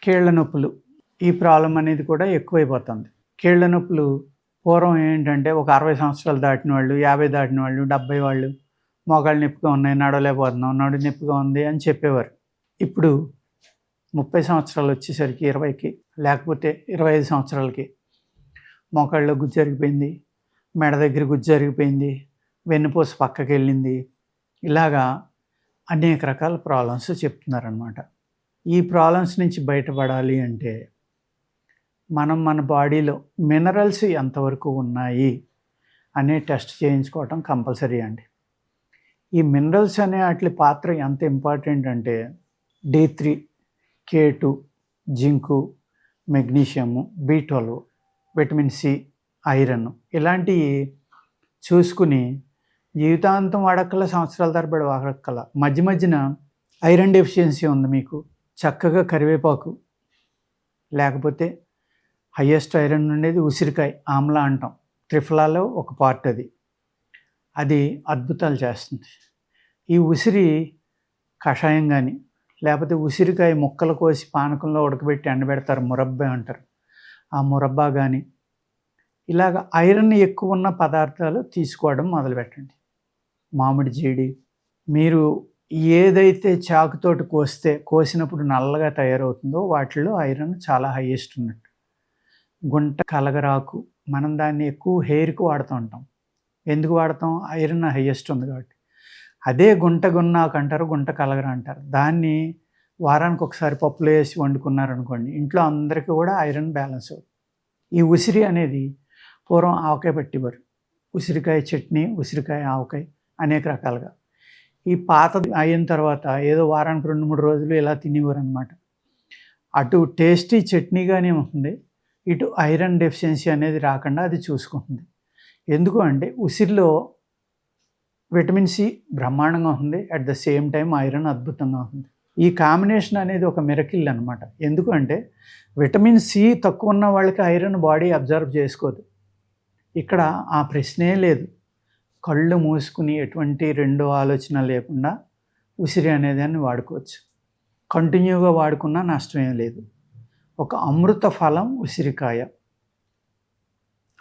కీళ్ళ నొప్పులు ఈ ప్రాబ్లం అనేది కూడా ఎక్కువైపోతుంది. కీళ్ళ నొప్పులు పూర్వం ఏంటంటే ఒక 60 సంవత్సరాలు దాటిన వాళ్ళు, 50 దాటిన వాళ్ళు, 70 వాళ్ళు మోకాళ్ళు నొప్పిగా ఉన్నాయి, నడవలేకపోతున్నాం, నడుము నొప్పిగా ఉంది అని చెప్పేవారు. ఇప్పుడు 30 సంవత్సరాలు వచ్చేసరికి 20కి లేకపోతే 25 సంవత్సరాలకి మోకాళ్ళలో గుజ్జు జరిగిపోయింది, మెడ దగ్గర గుజ్జు జరిగిపోయింది, వెన్నుపూస పక్కకెళ్ళింది. ఇలాగా అనేక రకాల ప్రాబ్లమ్స్ చెప్తున్నారనమాట. ఈ ప్రాబ్లమ్స్ నుంచి బయటపడాలి అంటే మన బాడీలో మినరల్స్ ఎంతవరకు ఉన్నాయి అనే టెస్ట్ చేయించుకోవటం కంపల్సరీ అండి. ఈ మినరల్స్ అనే వాటి పాత్ర ఎంత ఇంపార్టెంట్ అంటే D3, K2, zinc, magnesium, B12, vitamin C, iron ఇలాంటివి చూసుకుని జీవితాంతం వాడక్కల, సంవత్సరాల తరబడి వాడక్కల. మధ్య మధ్యన ఐరన్ డెఫిషియన్సీ ఉంది మీకు, చక్కగా కరివేపాకు లేకపోతే హయ్యెస్ట్ ఐరన్ ఉండేది ఉసిరికాయ, ఆమ్లా అంటాం, త్రిఫలాలో ఒక పార్ట్ అది అద్భుతాలు చేస్తుంది. ఈ ఉసిరి కషాయం కానీ లేకపోతే ఉసిరికాయ ముక్కలు కోసి పానకంలో ఉడకబెట్టి ఎండబెడతారు, మురబ్బా అంటారు, ఆ మురబ్బా కానీ ఇలాగ ఐరన్ ఎక్కువ ఉన్న పదార్థాలు తీసుకోవడం మొదలుపెట్టండి. మామిడి జీడి, మీరు ఏదైతే చాకుతోటి కోసినప్పుడు నల్లగా తయారవుతుందో వాటిల్లో ఐరన్ చాలా హైయెస్ట్ ఉన్నట్టు. గుంట కలగరాకు, మనం దాన్ని ఎక్కువ హెయిర్కి వాడుతూ ఉంటాం. ఎందుకు వాడతాం? ఐరన్ హైయెస్ట్ ఉంది కాబట్టి. అదే గుంట గున్నాకు అంటారు, గుంట కలగర అంటారు. దాన్ని వారానికి ఒకసారి పప్పులో వేసి వండుకున్నారనుకోండి, ఇంట్లో అందరికీ కూడా ఐరన్ బ్యాలెన్స్ అవుతుంది. ఈ ఉసిరి అనేది పూర్వం ఆవకాయ పెట్టేవారు, ఉసిరికాయ చట్నీ, ఉసిరికాయ ఆవకాయ అనేక రకాలుగా. ఈ పాతది అయిన తర్వాత ఏదో వారానికి 2-3 రోజులు ఇలా తినేవారు అనమాట. అటు టేస్టీ చట్నీగానే ఉంటుంది, ఇటు ఐరన్ డెఫిషియన్సీ అనేది రాకుండా అది చూసుకుంటుంది. ఎందుకు అంటే ఉసిరిలో విటమిన్ సి బ్రహ్మాండంగా ఉంటుంది, at the same time iron అద్భుతంగా ఉంటుంది. ఈ కాంబినేషన్ అనేది ఒక మిరకిల్ అనమాట. ఎందుకు అంటే విటమిన్ సి తక్కువ ఉన్న వాళ్ళకి ఐరన్ బాడీ అబ్జర్వ్ చేసుకోదు. ఇక్కడ ఆ ప్రశ్నే లేదు. కళ్ళు మూసుకుని ఎటువంటి రెండో ఆలోచన లేకుండా ఉసిరి అనేదాన్ని వాడుకోవచ్చు. కంటిన్యూగా వాడుకున్నా నష్టమేం లేదు. ఒక అమృత ఫలం ఉసిరికాయ,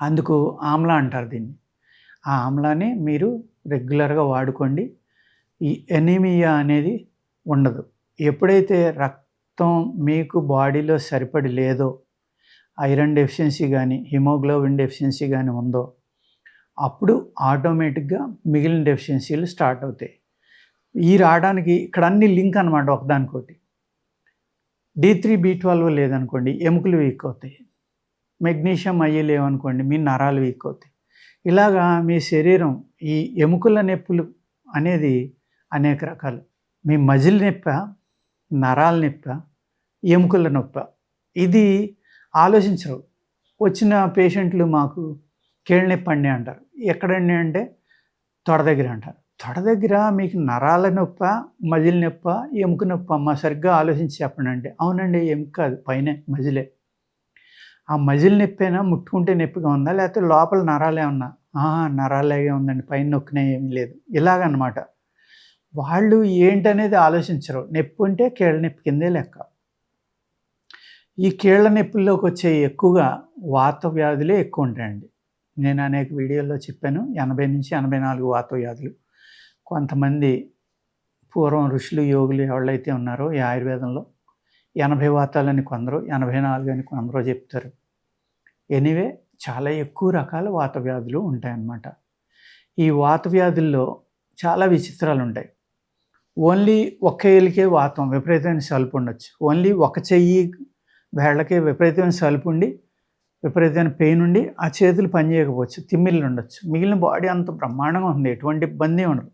అందుకు ఆమ్లా అంటారు దీన్ని. ఆ ఆమ్లాని మీరు రెగ్యులర్గా వాడుకోండి. ఈ ఎనీమియా అనేది ఉండదు. ఎప్పుడైతే రక్తం మీకు బాడీలో సరిపడి లేదో, ఐరన్ డెఫిషియన్సీ కానీ హిమోగ్లోబిన్ డెఫిషియన్సీ కానీ ఉందో, అప్పుడు ఆటోమేటిక్గా మిగిలిన డెఫిషియన్సీలు స్టార్ట్ అవుతాయి. ఈ రావడానికి ఇక్కడ అన్ని లింక్ అనమాట ఒకదానికోటి. D3, B12 లేదనుకోండి, ఎముకలు వీక్ అవుతాయి. మెగ్నీషియం అయ్యి లేవనుకోండి, మీ నరాలు వీక్ అవుతాయి. ఇలాగా మీ శరీరం ఈ ఎముకల నొప్పులు అనేది అనేక రకాలు. మీ మజిల్ నొప్ప, నరాల నొప్ప, ఎముకల నొప్ప, ఇది ఆలోచించరు. వచ్చిన పేషెంట్లు మాకు కీళ్ళ నొప్పి అండి అంటారు. ఎక్కడండి అంటే తొడ దగ్గర అంటారు. తొడ దగ్గర మీకు నరాల నొప్ప, మజిల్ నొప్ప, ఎముక నొప్ప అమ్మ, సరిగ్గా ఆలోచించి చెప్పండి అంటే, అవునండి ఎముక కాదు, పైనే మజిలే. ఆ మజిల్ నొప్పైనా ముట్టుకుంటే నొప్పిగా ఉందా, లేకపోతే లోపల నరాలే ఉన్నా? నరాలేగే ఉందండి, పైన నొక్కినా ఏమీ లేదు. ఇలాగనమాట. వాళ్ళు ఏంటనేది ఆలోచించరు. నొప్పి ఉంటే కీళ్ళ నొప్పి కిందే లెక్క. ఈ కీళ్ళ నొప్పుల్లోకి వచ్చే ఎక్కువగా వాత వ్యాధులే ఎక్కువ ఉంటాయండి. నేను అనేక వీడియోల్లో చెప్పాను, 80-84 వాత వ్యాధులు. కొంతమంది పూర్వం ఋషులు, యోగులు ఎవరైతే ఉన్నారో ఈ ఆయుర్వేదంలో 80 వాతాలని కొందరు, 84 అని కొందరు చెప్తారు. ఎనీవే చాలా ఎక్కువ రకాల వాత వ్యాధులు ఉంటాయన్నమాట. ఈ వాత వ్యాధుల్లో చాలా విచిత్రాలు ఉంటాయి. ఓన్లీ ఒక్క ఏలికే వాతం, విపరీతమైన సలుపు ఉండొచ్చు. ఓన్లీ ఒక చెయ్యి వేళ్ళకే విపరీతమైన సలుపు ఉండి, విపరీతమైన పెయిన్ ఉండి, ఆ చేతులు పనిచేయకపోవచ్చు, తిమ్మిళ్ళు ఉండొచ్చు. మిగిలిన బాడీ అంత బ్రహ్మాండంగా ఉంది, ఎటువంటి ఇబ్బంది ఉండదు.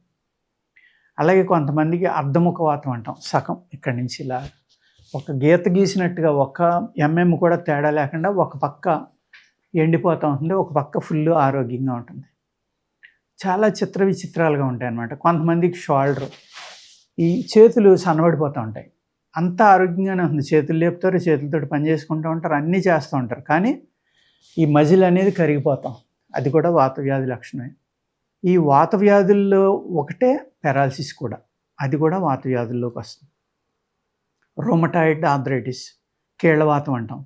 అలాగే కొంతమందికి అర్ధముఖ వాతం అంటాం, సగం ఇక్కడి నుంచి ఇలా ఒక గీత గీసినట్టుగా 1 mm కూడా తేడా లేకుండా ఒక పక్క ఎండిపోతూ ఉంటుంది, ఒక పక్క ఫుల్ ఆరోగ్యంగా ఉంటుంది. చాలా చిత్ర విచిత్రాలుగా ఉంటాయి అన్నమాట. కొంతమందికి షోల్డర్, ఈ చేతులు సన్నబడిపోతూ ఉంటాయి. అంతా ఆరోగ్యంగానే ఉంది, చేతులు లేపుతారు, చేతులతో పని చేసుకుంటూ ఉంటారు, అన్నీ చేస్తూ ఉంటారు. కానీ ఈ మజిల్ అనేది కరిగిపోతాం, అది కూడా వాత వ్యాధి లక్షణమే. ఈ వాత వ్యాధుల్లో ఒకటే పెరాలసిస్ కూడా, అది కూడా వాత వ్యాధుల్లోకి వస్తుంది. రొమటాయిడ్ ఆర్థరైటిస్, కీళ్ళవాతం అంటాం.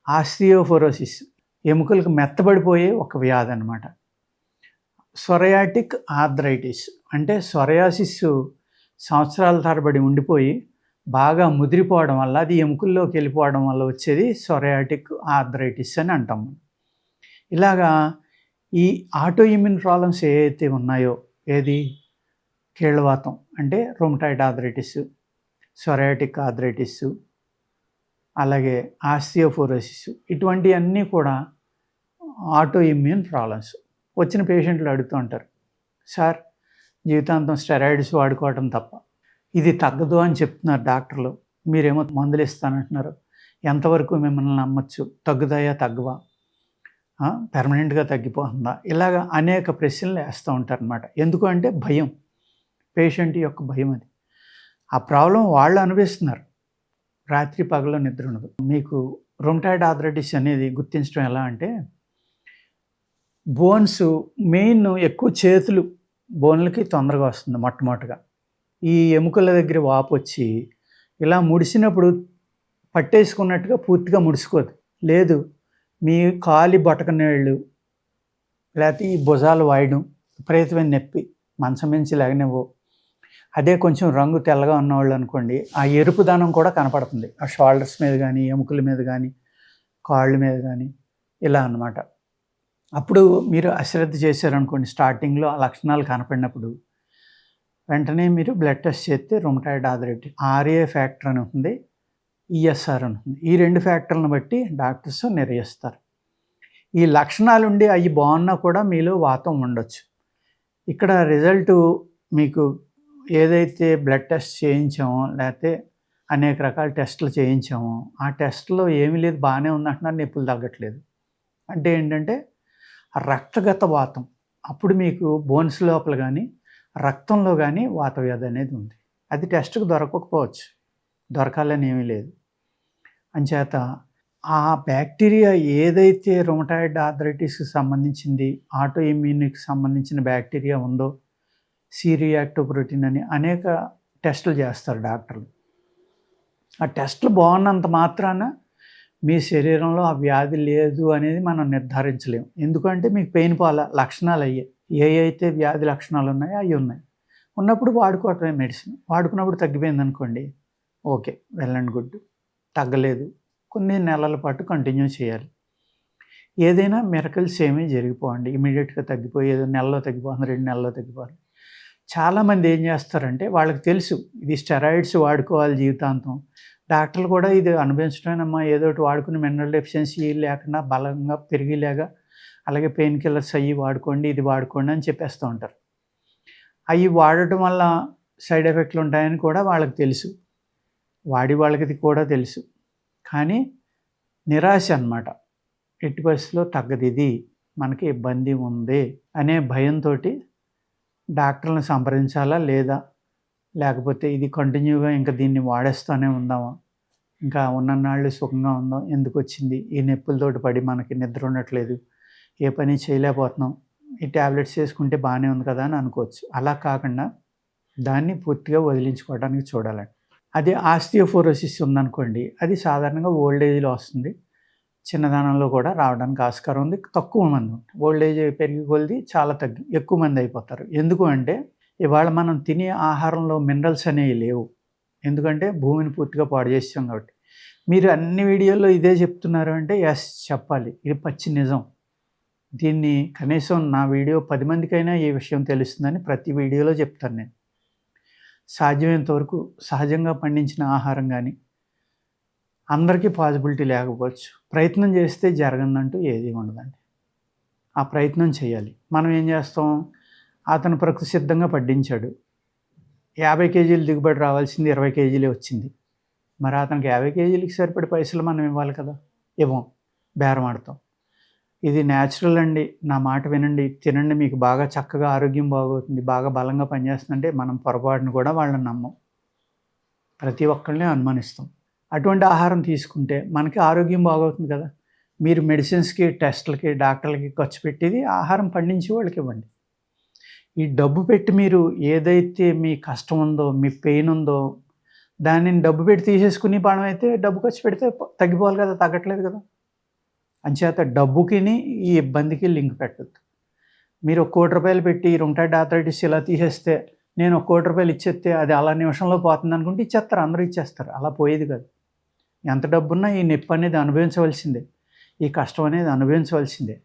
ఆస్టియోపోరోసిస్ ఎముకలకు మెత్తబడిపోయే ఒక వ్యాధి అనమాట. సొరయాటిక్ ఆర్థరైటిస్ అంటే సొరయాసిస్ సంవత్సరాల తరబడి ఉండిపోయి బాగా ముదిరిపోవడం వల్ల, అది ఎముకల్లోకి వెళ్ళిపోవడం వల్ల వచ్చేది సొరయాటిక్ ఆర్థరైటిస్ అని అంటాం. ఇలాగా ఈ ఆటో ఇమ్యూన్ ప్రాబ్లమ్స్ ఏవైతే ఉన్నాయో, ఏది కీళ్ళవాతం అంటే రొమటాయిడ్ ఆర్థరైటిస్, సొరయాటిక్ ఆర్థరైటిస్, అలాగే ఆస్టియోపోరోసిస్, ఇటువంటివన్నీ కూడా ఆటో ఇమ్యూన్ ప్రాబ్లమ్స్. వచ్చిన పేషెంట్లు అడుగుతూ ఉంటారు, సార్ జీవితాంతం స్టెరాయిడ్స్ వాడుకోవటం తప్ప ఇది తగ్గదు అని చెప్తున్నారు డాక్టర్లు, మీరేమో మందులు ఇస్తానంటున్నారు, ఎంతవరకు మిమ్మల్ని నమ్మచ్చు, తగ్గుతాయా తగ్గవా, పెర్మనెంట్గా తగ్గిపోతుందా, ఇలాగ అనేక ప్రశ్నలు వేస్తూ ఉంటారు అనమాట. ఎందుకు అంటే భయం, పేషెంట్ యొక్క భయం. అది ఆ ప్రాబ్లం వాళ్ళు అనిపిస్తున్నారు, రాత్రి పగలు నిద్ర ఉండదు. మీకు రొమటాయిడ్ ఆర్థరైటిస్ అనేది గుర్తించడం ఎలా అంటే, బోన్స్ మెయిన్ ఎక్కువ చేతులు బోన్లకి తొందరగా వస్తుంది మొట్టమొదటిగా. ఈ ఎముకల దగ్గర వాపు వచ్చి ఇలా ముడిసినప్పుడు పట్టేసుకున్నట్టుగా పూర్తిగా ముడుచుకోదు. లేదు, మీ కాలి బొటకనేళ్ళు లేకపోతే ఈ భుజాలు వాయడం, విపరీతమైన నొప్పి, మంచం మించి లేగనివ్వు. అదే కొంచెం రంగు తెల్లగా ఉన్నవాళ్ళు అనుకోండి, ఆ ఎరుపుదనం కూడా కనపడుతుంది ఆ షోల్డర్స్ మీద కానీ, ఎముకల మీద కానీ, కాళ్ళ మీద కానీ, ఇలా అన్నమాట. అప్పుడు మీరు అశ్రద్ధ చేశారనుకోండి, స్టార్టింగ్లో ఆ లక్షణాలు కనపడినప్పుడు వెంటనే మీరు బ్లడ్ టెస్ట్ చేస్తే రొమటాయిడ్ ఆర్థరైటిస్ ఆర్ఏ ఫ్యాక్టర్ అని ఉంటుంది, ఈఎస్ఆర్ అని ఉంటుంది. ఈ 2 ఫ్యాక్టర్లను బట్టి డాక్టర్స్ నిర్ణయిస్తారు. ఈ లక్షణాలు ఉండి అవి బాగున్నా కూడా మీలో వాతం ఉండొచ్చు. ఇక్కడ రిజల్ట్ మీకు ఏదైతే బ్లడ్ టెస్ట్ చేయించామో, లేకపోతే అనేక రకాల టెస్టులు చేయించామో, ఆ టెస్ట్లో ఏమీ లేదు, బాగానే ఉందంటున్నారు, నొప్పులు తగ్గట్లేదు అంటే ఏంటంటే రక్తగత వాతం. అప్పుడు మీకు బోన్స్ లోపల కానీ, రక్తంలో కానీ వాత వ్యాధి అనేది ఉంది. అది టెస్ట్కి దొరకకపోవచ్చు, దొరకాలని ఏమీ లేదు. అంచేత ఆ బ్యాక్టీరియా ఏదైతే రొమటాయిడ్ ఆర్థరైటిస్కి సంబంధించింది, ఆటో ఇమ్యూన్కి సంబంధించిన బ్యాక్టీరియా ఉందో, సి రియాక్టివ్ ప్రోటీన్ అని అనేక టెస్టులు చేస్తారు డాక్టర్లు. ఆ టెస్టులు బాగున్నంత మాత్రాన మీ శరీరంలో ఆ వ్యాధి లేదు అనేది మనం నిర్ధారించలేము. ఎందుకంటే మీకు పెయిన్ పాల లక్షణాలు అయ్యాయి, ఏ అయితే వ్యాధి లక్షణాలు ఉన్నాయో అవి ఉన్నాయి. ఉన్నప్పుడు వాడుకోవటమే మెడిసిన్. వాడుకున్నప్పుడు తగ్గిపోయింది అనుకోండి, ఓకే, వెల్ అండ్ గుడ్. తగ్గలేదు, కొన్ని నెలల పాటు కంటిన్యూ చేయాలి. ఏదైనా మిరకల్స్ ఏమీ జరిగిపోవండి, ఇమీడియట్గా తగ్గిపోయి ఏదో నెలలో తగ్గిపోతుంది, 2 నెలల్లో తగ్గిపోవాలి. చాలామంది ఏం చేస్తారంటే, వాళ్ళకి తెలుసు ఇది స్టెరాయిడ్స్ వాడుకోవాలి జీవితాంతం, డాక్టర్లు కూడా ఇది అనుభవించడమేనమ్మా, ఏదో ఒకటి వాడుకుని మినరల్ డెఫిషియన్సీ లేకుండా బలంగా పెరిగేలాగా, అలాగే పెయిన్ కిల్లర్స్ అవి వాడుకోండి, ఇది వాడుకోండి అని చెప్పేస్తూ ఉంటారు. అవి వాడటం వల్ల సైడ్ ఎఫెక్ట్లు ఉంటాయని కూడా వాళ్ళకి తెలుసు, వాడి వాళ్ళకి కూడా తెలుసు. కానీ నిరాశ అన్నమాట, ఎట్టి పరిస్థితిలో తగ్గదు, ఇది మనకి ఇబ్బంది ఉంది అనే భయంతో డాక్టర్లను సంప్రదించాలా లేదా, లేకపోతే ఇది కంటిన్యూగా ఇంకా దీన్ని వాడేస్తూనే ఉందామా, ఇంకా ఉన్ననాళ్ళు సుఖంగా ఉందాం, ఎందుకు వచ్చింది ఈ నొప్పులతోటి పడి, మనకి నిద్ర ఉండట్లేదు, ఏ పని చేయలేకపోతున్నాం, ఈ ట్యాబ్లెట్స్ వేసుకుంటే బాగానే ఉంది కదా అని అనుకోవచ్చు. అలా కాకుండా దాన్ని పూర్తిగా వదిలించుకోవడానికి చూడాలండి. అదే ఆస్టియోపోరోసిస్ ఉందనుకోండి, అది సాధారణంగా ఓల్డ్ ఏజ్లో వస్తుంది, చిన్నదనంలో కూడా రావడానికి ఆస్కారం ఉంది. తక్కువ మంది ఉంటారు, ఓల్డ్ ఏజ్ పెరిగి కొలిది చాలా ఎక్కువ మంది అయిపోతారు. ఎందుకు అంటే ఇవాళ మనం తినే ఆహారంలో మినరల్స్ అనేవి లేవు, ఎందుకంటే భూమిని పూర్తిగా పాడు చేస్తాం కాబట్టి. మీరు అన్ని వీడియోల్లో ఇదే చెప్తున్నారు అంటే ఎస్ చెప్పాలి, ఇది పచ్చి నిజం. దీన్ని కనీసం నా వీడియో 10 మందికైనా ఈ విషయం తెలుస్తుందని ప్రతి వీడియోలో చెప్తాను నేను. సాధ్యమైనంత వరకు సహజంగా పండించిన ఆహారం కానీ అందరికీ పాసిబిలిటీ లేకపోవచ్చు, ప్రయత్నం చేస్తే జరగదంటూ ఏది ఉండదండి. ఆ ప్రయత్నం చేయాలి. మనం ఏం చేస్తాం, అతను ప్రకృతి సిద్ధంగా పండించాడు, 50 కేజీలు దిగుబడి రావాల్సింది 20 కేజీలే వచ్చింది, మరి అతనికి 50 కేజీలకి సరిపడే పైసలు మనం ఇవ్వాలి కదా, ఇవ్వం, బేరం ఆడతాం. ఇది న్యాచురల్ అండి, నా మాట వినండి, తినండి, మీకు బాగా చక్కగా ఆరోగ్యం బాగవుతుంది, బాగా బలంగా పనిచేస్తుందంటే మనం పొరపాటును కూడా వాళ్ళని నమ్మం, ప్రతి ఒక్కళ్ళని అనుమానిస్తాం. అటువంటి ఆహారం తీసుకుంటే మనకి ఆరోగ్యం బాగవుతుంది కదా. మీరు మెడిసిన్స్కి, టెస్టులకి, డాక్టర్లకి ఖర్చు పెట్టేది ఆహారం పండించే వాళ్ళకి ఇవ్వండి. ఈ డబ్బు పెట్టి మీరు ఏదైతే మీ కష్టం ఉందో, మీ పెయిన్ ఉందో దానిని డబ్బు పెట్టి తీసేసుకుని పణం అయితే డబ్బు ఖర్చు పెడితే తగ్గిపోవాలి కదా, తగ్గట్లేదు కదా. అంచేత డబ్బుకిని ఈ ఇబ్బందికి లింక్ పెట్టద్దు. మీరు ₹1,00,00,000 పెట్టి రుమటాయిడ్ ఆర్థరైటిస్ ఇలా తీసేస్తే నేను ₹1,00,00,000 ఇచ్చేస్తే అది అలా నిమిషంలో పోతుంది అనుకుంటే ఇచ్చేస్తారు, అందరూ ఇచ్చేస్తారు. అలా పోయేది కాదు. ఎంత డబ్బున్నా ఈ నొప్పి అనేది అనుభవించవలసిందే, ఈ కష్టం అనేది అనుభవించవలసిందే.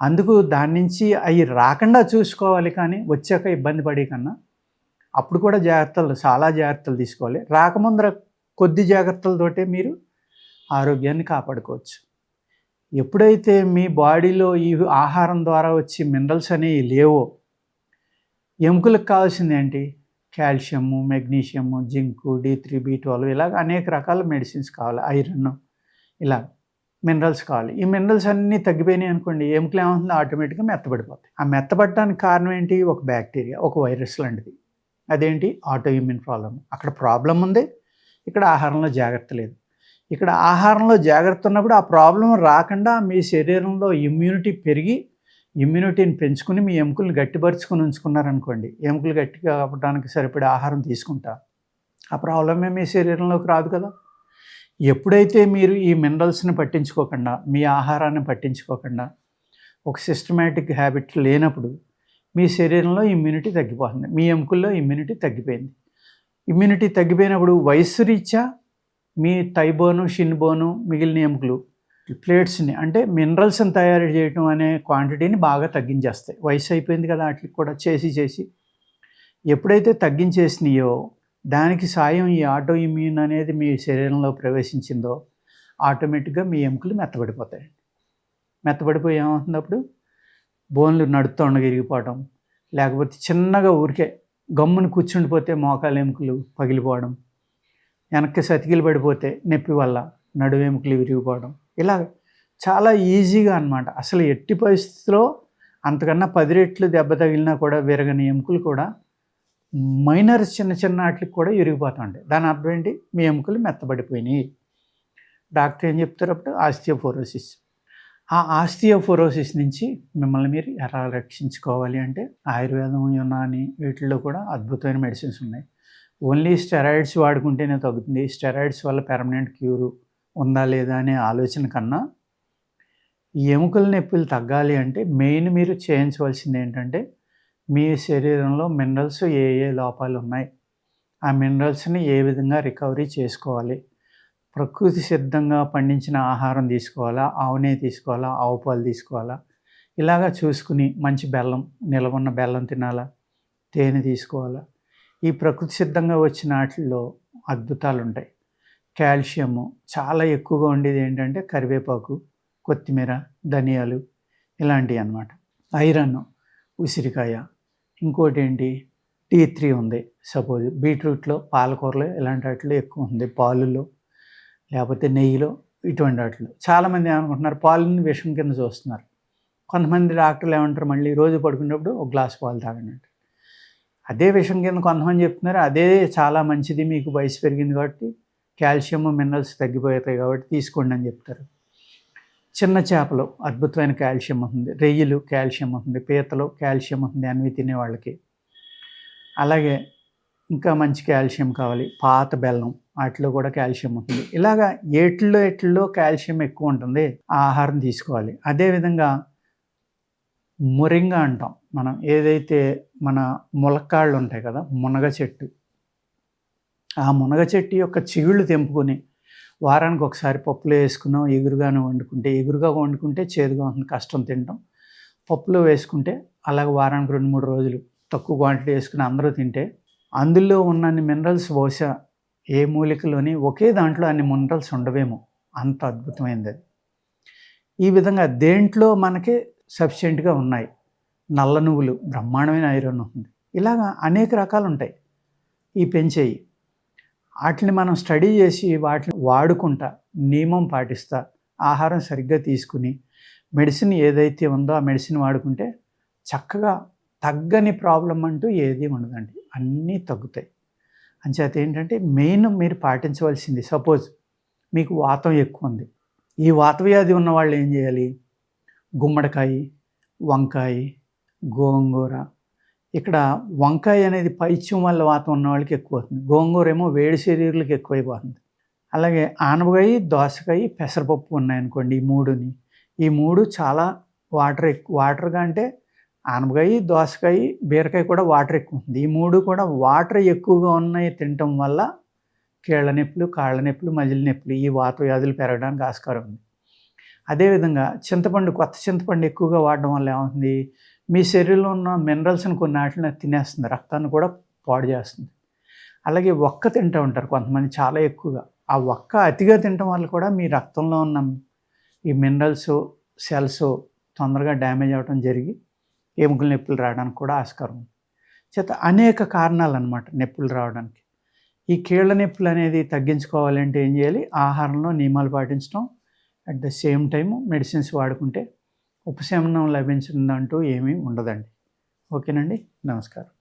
అందుకు దాని నుంచి అవి రాకుండా చూసుకోవాలి, కానీ వచ్చాక ఇబ్బంది పడే కన్నా అప్పుడు కూడా జాగ్రత్తలు, చాలా జాగ్రత్తలు తీసుకోవాలి. రాకముందర కొద్ది జాగ్రత్తలతోటే మీరు ఆరోగ్యాన్ని కాపాడుకోవచ్చు. ఎప్పుడైతే మీ బాడీలో ఈ ఆహారం ద్వారా వచ్చి మినరల్స్ అనేవి లేవో, ఎముకలకు కావాల్సింది ఏంటి? Calcium, magnesium, zinc, D3, B12 ఇలాగ అనేక రకాల మెడిసిన్స్ కావాలి, ఐరన్, ఇలా మినరల్స్ కావాలి. ఈ మినరల్స్ అన్నీ తగ్గిపోయినాయి అనుకోండి, ఎముకలు ఏమవుతుంది? ఆటోమేటిక్గా మెత్తబడిపోతాయి. ఆ మెత్తబడడానికి కారణం ఏంటి? ఒక బ్యాక్టీరియా, ఒక వైరస్ లాంటిది. అదేంటి? Auto immune problem. అక్కడ ప్రాబ్లం ఉంది, ఇక్కడ ఆహారంలో జాగ్రత్త లేదు. ఇక్కడ ఆహారంలో జాగ్రత్త ఉన్నప్పుడు ఆ ప్రాబ్లం రాకుండా మీ శరీరంలో ఇమ్యూనిటీ పెరిగి, ఇమ్యూనిటీని పెంచుకుని మీ ఎముకలను గట్టిపరుచుకుని ఉంచుకున్నారనుకోండి, ఎముకలు గట్టిగా అవ్వడానికి సరిపడే ఆహారం తీసుకుంటా, ఆ ప్రాబ్లమే మీ శరీరంలోకి రాదు కదా. ఎప్పుడైతే మీరు ఈ మినరల్స్ని పట్టించుకోకుండా, మీ ఆహారాన్ని పట్టించుకోకుండా, ఒక సిస్టమేటిక్ హ్యాబిట్ లేనప్పుడు మీ శరీరంలో ఇమ్యూనిటీ తగ్గిపోతుంది, మీ ఎముకల్లో ఇమ్యూనిటీ తగ్గిపోయింది. ఇమ్యూనిటీ తగ్గిపోయినప్పుడు వయస్సు రీత్యా మీ థై బోను, షిన్ బోను, మిగిలిన ఎముకలు ప్లేట్స్ని అంటే మినరల్స్ని తయారు చేయడం అనే క్వాంటిటీని బాగా తగ్గించేస్తాయి. వయసు అయిపోయింది కదా, వాటికి కూడా చేసి ఎప్పుడైతే తగ్గించేసినాయో దానికి సాయం ఈ ఆటో ఇమ్యూన్ అనేది మీ శరీరంలో ప్రవేశించిందో ఆటోమేటిక్గా మీ ఎముకలు మెత్తబడిపోతాయి. మెత్తబడిపోయి ఏమవుతుంది? అప్పుడు బోన్లు నడుస్తూ ఉండగా ఇరిగిపోవడం, లేకపోతే చిన్నగా ఊరికే గమ్ముని కూర్చుండిపోతే మోకాలు ఎముకలు పగిలిపోవడం, వెనక్కి సతికిలు పడిపోతే నొప్పి వల్ల నడుము ఎముకలు విరిగిపోవడం, ఇలా చాలా ఈజీగా అన్నమాట. అసలు ఎట్టి పరిస్థితిలో అంతకన్నా 10 రెట్లు దెబ్బ తగిలినా కూడా విరగని ఎముకలు కూడా మైనర్ చిన్న వాటికి కూడా విరిగిపోతుంటాయి. దాని అర్థం ఏంటి? మీ ఎముకలు మెత్తబడిపోయినాయి. డాక్టర్ ఏం చెప్తారు అప్పుడు? ఆస్టియోపోరోసిస్. ఆ ఆస్టియోపోరోసిస్ నుంచి మిమ్మల్ని మీరు ఎలా రక్షించుకోవాలి అంటే, ఆయుర్వేదం, యునాని వీటిల్లో కూడా అద్భుతమైన మెడిసిన్స్ ఉన్నాయి. ఓన్లీ స్టెరాయిడ్స్ వాడుకుంటేనే తగ్గుతుంది, స్టెరాయిడ్స్ వల్ల పెర్మనెంట్ క్యూరు ఉందా లేదా అనే ఆలోచన కన్నా, ఈ ఎముకల నొప్పులు తగ్గాలి అంటే మెయిన్ మీరు చేయించవలసింది ఏంటంటే, మీ శరీరంలో మినరల్స్ ఏ లోపాలు ఉన్నాయి, ఆ మినరల్స్ని ఏ విధంగా రికవరీ చేసుకోవాలి, ప్రకృతి సిద్ధంగా పండించిన ఆహారం తీసుకోవాలా, ఆవు నెయ్యి తీసుకోవాలా, ఆవు పాలు తీసుకోవాలా, ఇలాగా చూసుకుని మంచి బెల్లం, నిలవన్న బెల్లం తినాలా, తేనె తీసుకోవాలా. ఈ ప్రకృతి సిద్ధంగా వచ్చిన వాటిల్లో అద్భుతాలు ఉంటాయి. కాల్షియము చాలా ఎక్కువగా ఉండేది ఏంటంటే కరివేపాకు, కొత్తిమీర, ధనియాలు ఇలాంటివి అన్నమాట. ఐరన్, ఉసిరికాయ, ఇంకోటి ఏంటి D3 ఉంది. సపోజ్ బీట్రూట్లో, పాలకూరలో ఇలాంటి వాటిలో ఎక్కువ ఉంది, పాలులో లేకపోతే నెయ్యిలో, ఇటువంటి వాటిలో. చాలామంది ఏమనుకుంటున్నారు, పాలని విషం కింద చూస్తున్నారు. కొంతమంది డాక్టర్లు ఏమంటారు, మళ్ళీ రోజు పడుకునేటప్పుడు ఒక గ్లాస్ పాలు తాగండి. అదే విషం కింద కొంతమంది చెప్తున్నారు, అదే చాలా మంచిది, మీకు వయసు పెరిగింది కాబట్టి కాల్షియం మినరల్స్ తగ్గిపోతాయి కాబట్టి తీసుకోండి అని చెప్తారు. చిన్న చేపలో అద్భుతమైన కాల్షియం ఉంటుంది, రొయ్యలు కాల్షియం ఉంటుంది, పీతలో కాల్షియం ఉంటుంది అన్వి తినే వాళ్ళకి. అలాగే ఇంకా మంచి కాల్షియం కావాలి, పాత బెల్లం వాటిలో కూడా కాల్షియం ఉంటుంది. ఇలాగా ఎట్లో కాల్షియం ఎక్కువ ఉంటుంది, ఆ ఆహారం తీసుకోవాలి. అదేవిధంగా మొరింగా అంటాం మనం, ఏదైతే మన ములక్కాళ్ళు ఉంటాయి కదా, మునగ చెట్టు, ఆ మునగ చెట్టు యొక్క చిగుళ్ళు తెంపుకొని వారానికి ఒకసారి పప్పులో వేసుకున్నాం, ఎగురుగా వండుకుంటే చేదుగా ఉంటుంది, కష్టం తినడం. పప్పులో వేసుకుంటే అలాగే వారానికి 2-3 రోజులు తక్కువ క్వాంటిటీ వేసుకుని అందరూ తింటే అందులో ఉన్నన్ని మినరల్స్ బహుశా ఏ మూలికలోని ఒకే దాంట్లో అన్ని మినరల్స్ ఉండవేమో, అంత అద్భుతమైనది అది. ఈ విధంగా దేంట్లో మనకి సఫిషియెంట్గా ఉన్నాయి. నల్ల నువ్వులు బ్రహ్మాండమైన ఐరన్ ఉంటుంది. ఇలాగా అనేక రకాలు ఉంటాయి ఈ పెంచేయి. వాటిని మనం స్టడీ చేసి వాటిని వాడుకుంటా, నియమం పాటిస్తా, ఆహారం సరిగ్గా తీసుకుని మెడిసిన్ ఏదైతే ఉందో ఆ మెడిసిన్ వాడుకుంటే చక్కగా తగ్గని ప్రాబ్లం అంటూ ఏది ఉండదండి, అన్నీ తగ్గుతాయి. అంచేత ఏంటంటే మెయిన్ మీరు పాటించవలసింది, సపోజ్ మీకు వాతం ఎక్కువ ఉంది, ఈ వాతవ్యాధి ఉన్న వాళ్ళు ఏం చేయాలి? గుమ్మడికాయ, వంకాయ, గోంగూర ఇక్కడ వంకాయ అనేది పైత్యం వల్ల వాతం ఉన్న వాళ్ళకి ఎక్కువ అవుతుంది. గోంగూర ఏమో వేడి శరీరులకు ఎక్కువైపోతుంది. అలాగే ఆనపకాయ, దోసకాయ, పెసరపప్పు ఉన్నాయనుకోండి, ఈ 3 చాలా వాటర్‌గా అంటే ఆనపకాయ, దోసకాయ, బీరకాయ కూడా వాటర్ ఎక్కువ ఉంటుంది. ఈ 3 కూడా వాటర్ ఎక్కువగా ఉన్నయి తినటం వల్ల కీళ్ళ నొప్పులు, కాళ్ళ నొప్పులు, మజిల్ నొప్పులు ఈ వాత వ్యాధులు పెరగడానికి ఆస్కారం ఉంది. అదేవిధంగా కొత్త చింతపండు ఎక్కువగా వాడడం వల్ల ఏమవుతుంది, మీ శరీరంలో ఉన్న మినరల్స్‌ని కొన్ని ఆటిలిని తినేస్తుంది. రక్తాన్ని కూడా పాడు చేస్తుంది. అలాగే వక్క తింటూ ఉంటారు కొంతమంది చాలా ఎక్కువగా. ఆ వక్క అతిగా తినటం వల్ల కూడా మీ రక్తంలో ఉన్న ఈ మినరల్స్, సెల్స్ తొందరగా డ్యామేజ్ అవ్వడం జరిగి ఎముకల నొప్పులు రావడానికి కూడా ఆస్కారం ఉంది. అనేక కారణాలన్నమాట నొప్పులు రావడానికి. ఈ కీళ్ళ నొప్పులు అనేది తగ్గించుకోవాలంటే ఏం చేయాలి? ఆహారంలో నియమాలు పాటించడం, at the same time medicines వాడుకుంటే ఉపశమనం లభించిందంటూ ఏమీ ఉండదండి. ఓకేనండి. నమస్కారం.